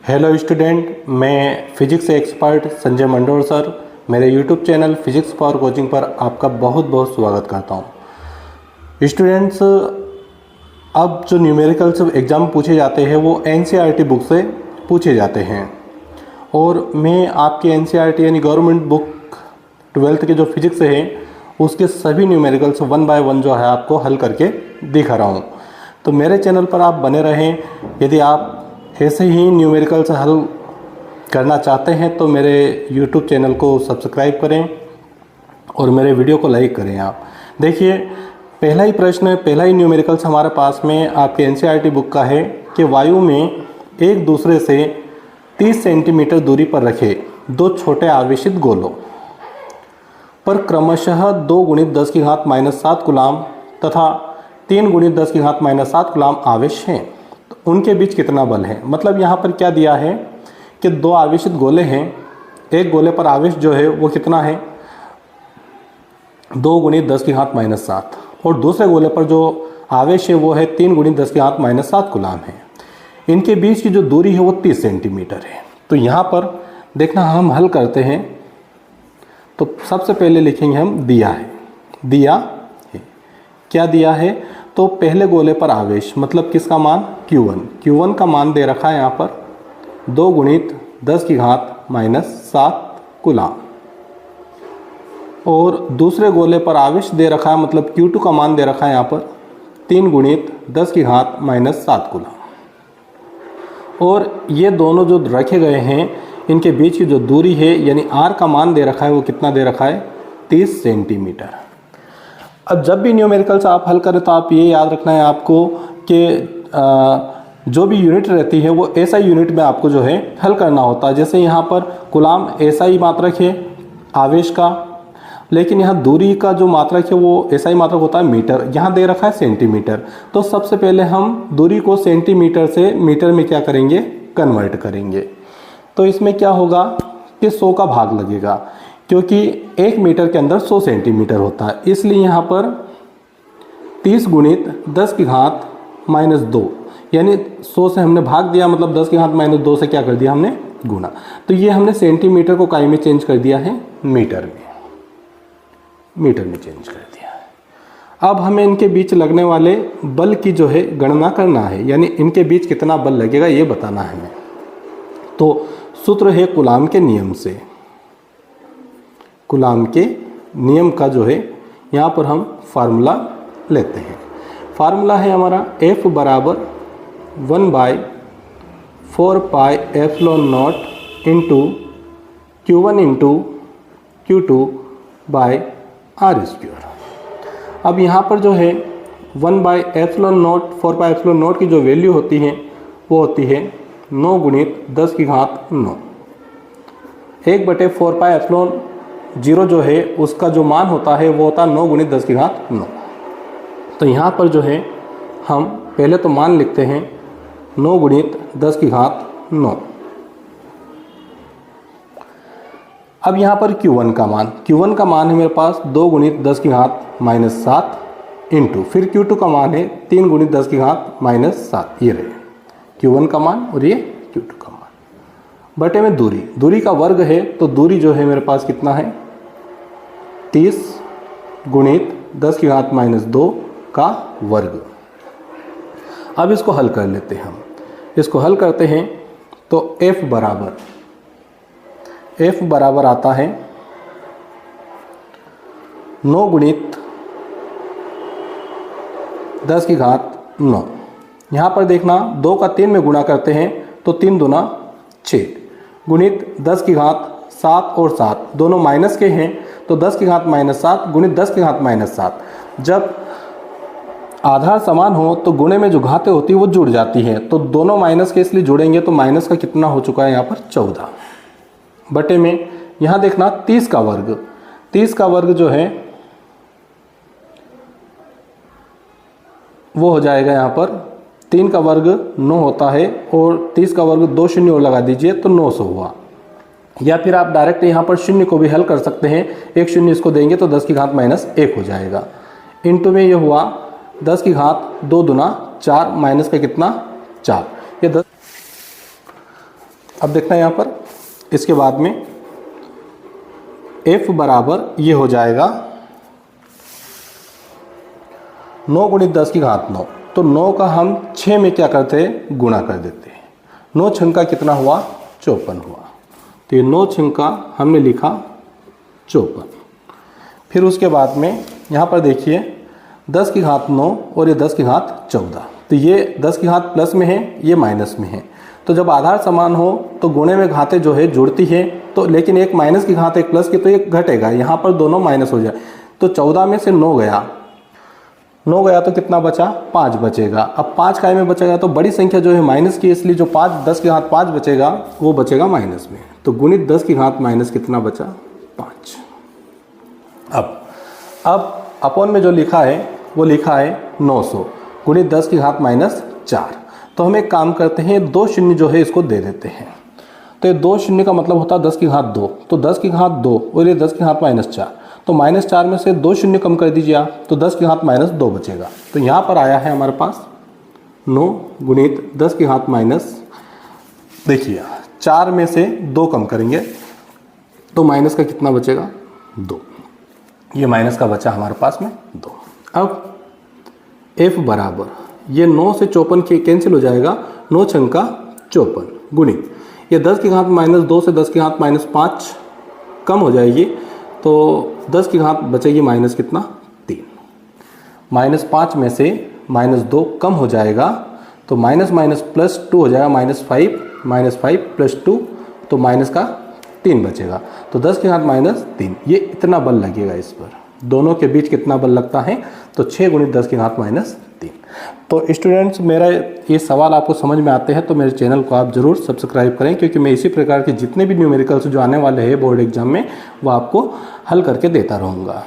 Hello student, मैं physics expert Sanjay Mandor sir मेरे YouTube channel physics for coaching पर आपका बहुत बहुत स्वागत करता हूं। स्टूडेंट्स, अब जो न्यूमेरिकल्स एग्ज़ाम पूछे जाते हैं वो एनसीईआरटी बुक से पूछे जाते हैं और मैं आपके एनसीईआरटी यानी गवर्नमेंट बुक 12th के जो फिजिक्स है उसके सभी न्यूमेरिकल्स 1 बाय 1 जो है आपको हल करके दिखा रहा हूं। तो मेरे चैनल पर आप बने रहें। यदि आप ऐसे ही न्यूमेरिकल्स हल करना चाहते हैं तो मेरे YouTube चैनल को सब्सक्राइब करें और मेरे वीडियो को लाइक करें। आप देखिए, पहला ही प्रश्न, पहला ही न्यूमेरिकल्स हमारे पास में आपके एनसीईआरटी बुक का है कि वायु में एक दूसरे से 30 सेंटीमीटर दूरी पर रखे दो छोटे आवेशित गोलों पर क्रमशः 2 गुणित 10 की घात -7 कूलाम तथा 3 गुणित 10 की घात -7 कूलाम आवेश हैं, तो उनके बीच कितना बल है। मतलब यहाँ पर क्या दिया है कि दो आवेशित गोले हैं, एक गोले पर आवेश जो है वो कितना है 2 गुणित 10 की घात -7 और दूसरे गोले पर जो आवेश है वो है 3 गुणित 10 की घात -7 कूलाम है। इनके बीच की जो दूरी है वो 30 सेंटीमीटर है। तो यहाँ पर देखना, हम हल करते हैं तो सबसे पहले लिखेंगे हम दिया है। दिया है, क्या दिया है तो पहले गोले पर आवेश मतलब किसका मान Q1 का मान दे रखा है यहाँ पर 2 गुणित 10 की घात -7 कूलाम और दूसरे गोले पर आवेश दे रखा है मतलब Q2 का मान दे रखा है यहाँ पर 3 गुणित 10 की घात -7 कूलाम। और ये दोनों जो रखे गए हैं इनके बीच की जो दूरी है यानी R का मान दे रखा है वो कितना दे रखा है 30 सेंटीमीटर। अब जब भी न्यूमेरिकल्स आप हल करें तो आप ये याद रखना है आपको कि जो भी यूनिट रहती है वो एसआई यूनिट में आपको जो है हल करना होता है। जैसे यहाँ पर कूलाम एसआई मात्रक है आवेश का, लेकिन यहाँ दूरी का जो मात्रक है वो एसआई मात्रक होता है मीटर, यहाँ दे रखा है सेंटीमीटर। तो सबसे पहले हम दूरी को सेंटीमीटर से मीटर में क्या करेंगे, कन्वर्ट करेंगे। तो इसमें क्या होगा कि 100 का भाग लगेगा क्योंकि 1 मीटर के अंदर 100 सेंटीमीटर होता है, इसलिए यहाँ पर 30 गुणित 10 की घात -2 यानी 100 से हमने भाग दिया मतलब 10 की घात -2 से क्या कर दिया हमने गुणा। तो ये हमने सेंटीमीटर को काय में चेंज कर दिया है मीटर में चेंज कर दिया है। अब हमें इनके बीच लगने वाले बल की जो है गणना करना है, यानी इनके बीच कितना बल लगेगा ये बताना है हमें। तो सूत्र है कूलाम के नियम से, कूलाम के नियम का जो है यहाँ पर हम फार्मूला लेते हैं। फार्मूला है हमारा F बराबर 1/4 pi epsilon naught into Q1 into Q2 by R²। अब यहाँ पर जो है 1/4 पाई एप्सिलॉन नॉट की जो वैल्यू होती है वो होती है 9 गुणित 10 की घात 9। 1/4 पाई एप्सिलॉन 0 जो है उसका जो मान होता है वो होता है 9 गुणित 10 की घात 9। तो यहाँ पर जो है हम पहले तो मान लिखते हैं 9 गुणित 10 की घात 9। अब यहाँ पर Q1 का मान है मेरे पास 2 गुणित 10 की घात -7 इंटू फिर Q2 का मान है 3 गुणित 10 की घात -7। ये रहे Q1 का मान और ये Q2 का मान बटे में दूरी का वर्ग है तो दूरी जो है मेरे पास कितना है 30 गुणित 10 की घात -2 का वर्ग। अब इसको हल कर लेते हैं हम। इसको हल करते हैं तो F बराबर आता है 9 गुणित 10 की घात 9। यहाँ पर देखना 2 का 3 में गुणा करते हैं तो 3 दूना 6 गुणित 10 की घात 7 और 7 दोनों माइनस के हैं तो 10 की घात -7 गुणित 10 की घात -7। जब आधार समान हो तो गुणे में जो घातें होती है वो जुड़ जाती हैं, तो दोनों माइनस के इसलिए जुड़ेंगे तो माइनस का कितना हो चुका है यहाँ पर 14 बटे में यहाँ देखना 30 का वर्ग जो है वो हो जाएगा यहाँ पर 3 का वर्ग 9 होता है और 30 का वर्ग 2 शून्य और लगा दीजिए तो 900 हुआ। या फिर आप डायरेक्ट यहाँ पर शून्य को भी हल कर सकते हैं, एक शून्य इसको देंगे तो 10 की घात -1 हो जाएगा। इंटू में ये हुआ 10 की घात 2 दूना 4 माइनस का कितना 4, ये 10। अब देखना यहाँ पर, इसके बाद में f बराबर ये हो जाएगा 9 गुणित 10 की घात 9। तो 9 का हम 6 में क्या करते हैं, गुणा कर देते हैं। 9 छंका कितना हुआ, 54 हुआ। तो ये 9 छंका हमने लिखा 54। फिर उसके बाद में यहाँ पर देखिए 10 की घात 9 और ये 10 की घात 14। तो ये 10 की घात प्लस में है, ये माइनस में है। तो जब आधार समान हो तो गुणे में घातें जो है जुड़ती है, तो लेकिन एक माइनस की घात एक प्लस की, तो ये घटेगा, यहाँ पर दोनों माइनस हो जाए। तो 14 में से 9 गया, 9 गया तो कितना बचा, 5 बचेगा। अब 5 काय में बचेगा, तो बड़ी संख्या जो है माइनस की, इसलिए जो 10 की घात 5 बचेगा वो बचेगा माइनस में। तो गुणित 10 की घात माइनस कितना बचा, 5। अब अपॉन में जो लिखा है वो लिखा है 900 गुणित 10 की घात माइनस 4। तो हम एक काम करते हैं, 2 शून्य जो है इसको दे देते हैं। तो ये 2 शून्य का मतलब होता है 10 की घात 2। तो 10 की घात 2 और ये 10 की घात माइनस 4। तो माइनस 4 में से 2 शून्य कम कर दीजिए आप, तो 10 की घात माइनस 2 बचेगा। तो यहाँ पर आया है हमारे पास 9 गुणित 10 की घात माइनस, देखिए 4 में से 2 कम करेंगे तो माइनस का कितना बचेगा, 2। ये माइनस का बचा हमारे पास में 2। अब f बराबर ये 9 से 54 के कैंसिल हो जाएगा, 9 छंका 54 गुणित ये 10 की घात माइनस 2 से 10 की घात माइनस 5 कम हो जाएगी, तो 10 की घात बचेगी माइनस कितना, 3। माइनस 5 में से माइनस 2 कम हो जाएगा, तो माइनस माइनस प्लस 2 हो जाएगा, माइनस 5 प्लस 2, तो माइनस का 3 बचेगा। तो 10 की घात माइनस 3, ये इतना बल लगेगा इस पर। दोनों के बीच कितना बल लगता है, तो 6 गुणित 10 की घात माइनस 3। तो स्टूडेंट्स, मेरा ये सवाल आपको समझ में आते हैं तो मेरे चैनल को आप ज़रूर सब्सक्राइब करें, क्योंकि मैं इसी प्रकार के जितने भी न्यूमेरिकल्स जो आने वाले हैं बोर्ड एग्जाम में वो आपको हल करके देता रहूँगा।